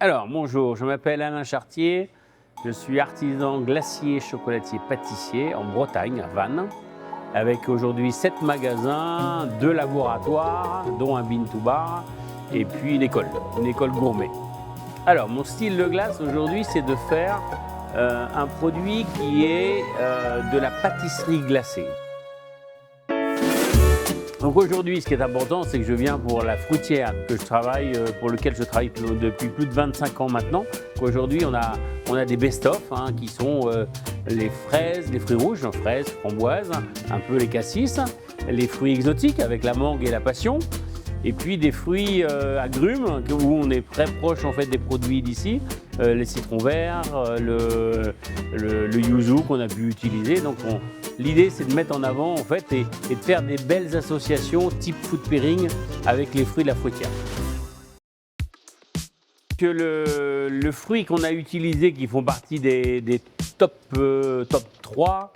Alors, bonjour, je m'appelle Alain Chartier, je suis artisan glacier, chocolatier, pâtissier en Bretagne, à Vannes, avec aujourd'hui 7 magasins, 2 laboratoires, dont un bean to bar, et puis une école gourmet. Alors, mon style de glace aujourd'hui, c'est de faire un produit qui est de la pâtisserie glacée. Donc aujourd'hui, ce qui est important, c'est que je viens pour la fruitière pour lequel je travaille depuis plus de 25 ans maintenant. Aujourd'hui, on a des best-of qui sont les fraises, les fruits rouges, fraises, framboises, un peu les cassis, les fruits exotiques avec la mangue et la passion, et puis des fruits agrumes où on est très proche en fait des produits d'ici, les citrons verts, le yuzu qu'on a pu utiliser. Donc l'idée, c'est de mettre en avant en fait et de faire des belles associations type food pairing avec les fruits de la fruitière. Que le fruit qu'on a utilisé, qui font partie des top 3,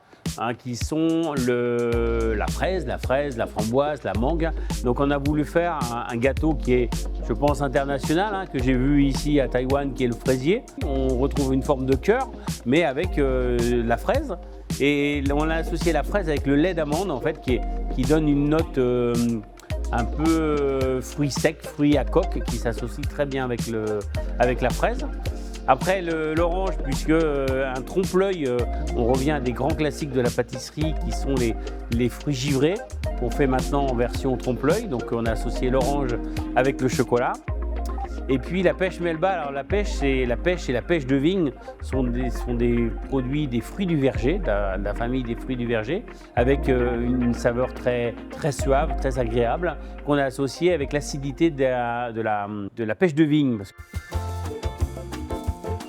qui sont la fraise, la framboise, la mangue. Donc on a voulu faire un gâteau qui est, je pense, international, que j'ai vu ici à Taïwan, qui est le fraisier. On retrouve une forme de cœur, mais avec la fraise. Et on a associé la fraise avec le lait d'amande en fait, qui donne une note un peu fruits secs, fruits à coque, qui s'associe très bien avec la fraise. Après l'orange, puisque un trompe-l'œil, on revient à des grands classiques de la pâtisserie qui sont les fruits givrés, qu'on fait maintenant en version trompe-l'œil. Donc on a associé l'orange avec le chocolat. Et puis la pêche melba, alors la pêche et la pêche de vigne sont des produits des fruits du verger, de la famille des fruits du verger, avec une saveur très suave, très agréable, qu'on a associée avec l'acidité de la pêche de vigne.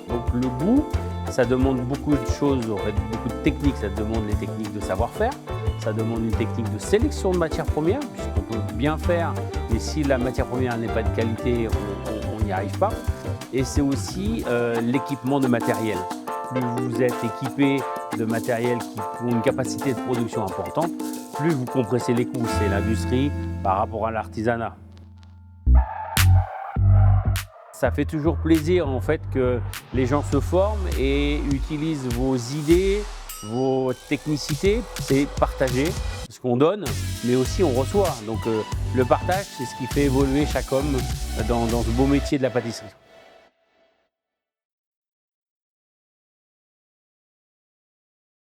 Donc le goût, ça demande beaucoup de choses, en fait, beaucoup de techniques. Ça demande les techniques de savoir-faire, ça demande une technique de sélection de matières premières, puisqu'on peut bien faire, mais si la matière première n'est pas de qualité, on n'y arrive pas. Et c'est aussi l'équipement de matériel. Plus vous êtes équipé de matériel qui ont une capacité de production importante, plus vous compressez les coûts. C'est l'industrie par rapport à l'artisanat. Ça fait toujours plaisir en fait que les gens se forment et utilisent vos idées, vos technicités. C'est partager ce qu'on donne, mais aussi on reçoit. Donc le partage, c'est ce qui fait évoluer chaque homme dans ce beau métier de la pâtisserie.